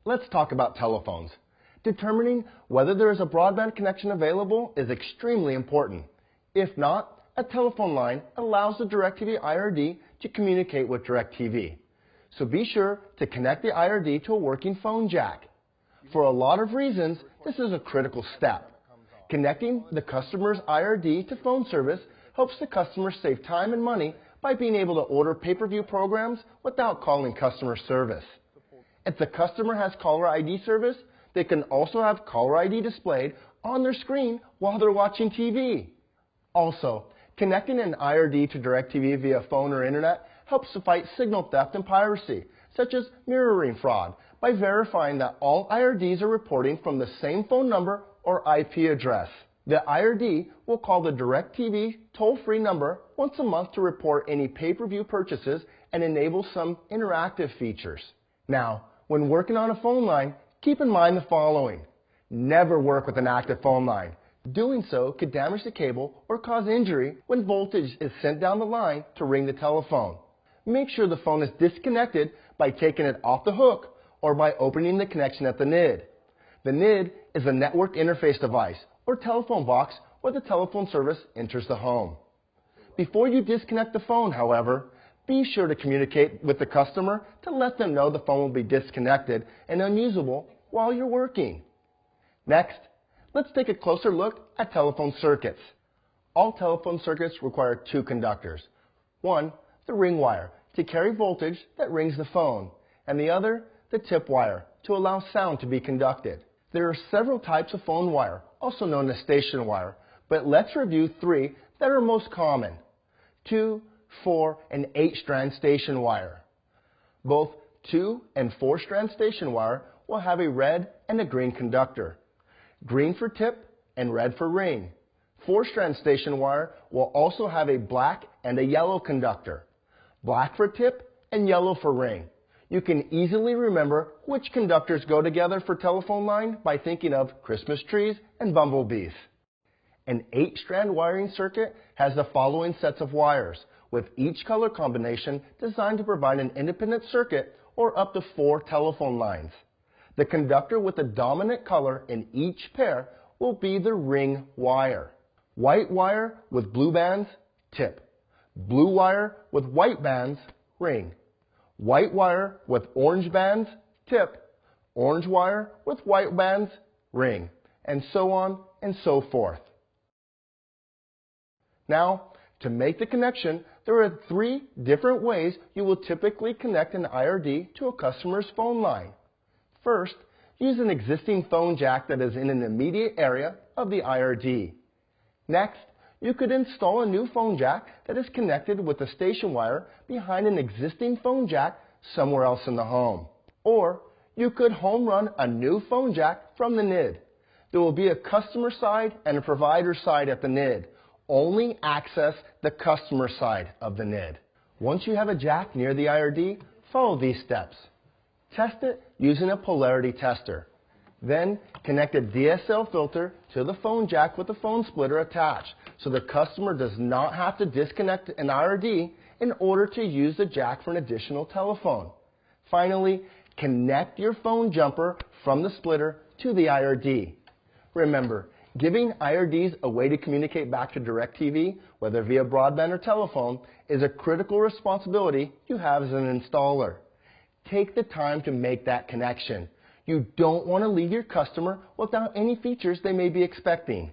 Let's talk about telephones. Determining whether there is a broadband connection available is extremely important. If not, a telephone line allows the DirecTV IRD to communicate with DirecTV. So be sure to connect the IRD to a working phone jack. For a lot of reasons, this is a critical step. Connecting the customer's IRD to phone service helps the customer save time and money by being able to order pay-per-view programs without calling customer service. If the customer has caller ID service, they can also have caller ID displayed on their screen while they're watching TV. Also, connecting an IRD to DirecTV via phone or internet helps to fight signal theft and piracy, such as mirroring fraud, by verifying that all IRDs are reporting from the same phone number or IP address. The IRD will call the DirecTV toll-free number once a month to report any pay-per-view purchases and enable some interactive features. Now, when working on a phone line, keep in mind the following. Never work with an active phone line. Doing so could damage the cable or cause injury when voltage is sent down the line to ring the telephone. Make sure the phone is disconnected by taking it off the hook or by opening the connection at the NID. The NID is a network interface device or telephone box where the telephone service enters the home. Before you disconnect the phone, however, be sure to communicate with the customer to let them know the phone will be disconnected and unusable while you're working. Next, let's take a closer look at telephone circuits. All telephone circuits require two conductors. One, the ring wire, to carry voltage that rings the phone, and the other, the tip wire, to allow sound to be conducted. There are several types of phone wire, also known as station wire, but let's review three that are most common. 2, 4, and 8-strand station wire. Both 2 and 4-strand station wire will have a red and a green conductor. Green for tip and red for ring. 4-strand station wire will also have a black and a yellow conductor. Black for tip and yellow for ring. You can easily remember which conductors go together for telephone line by thinking of Christmas trees and bumblebees. An 8-strand wiring circuit has the following sets of wires, with each color combination designed to provide an independent circuit or up to 4 telephone lines. The conductor with the dominant color in each pair will be the ring wire. White wire with blue bands, tip. Blue wire with white bands, ring. White wire with orange bands, tip. Orange wire with white bands, ring. And so on and so forth. Now, to make the connection, there are 3 different ways you will typically connect an IRD to a customer's phone line. First, use an existing phone jack that is in an immediate area of the IRD. Next, you could install a new phone jack that is connected with the station wire behind an existing phone jack somewhere else in the home. Or you could home run a new phone jack from the NID. There will be a customer side and a provider side at the NID. Only access the customer side of the NID. Once you have a jack near the IRD, follow these steps. Test it using a polarity tester. Then connect a DSL filter to the phone jack with the phone splitter attached, so the customer does not have to disconnect an IRD in order to use the jack for an additional telephone. Finally, connect your phone jumper from the splitter to the IRD. Remember, giving IRDs a way to communicate back to DirecTV, whether via broadband or telephone, is a critical responsibility you have as an installer. Take the time to make that connection. You don't want to leave your customer without any features they may be expecting.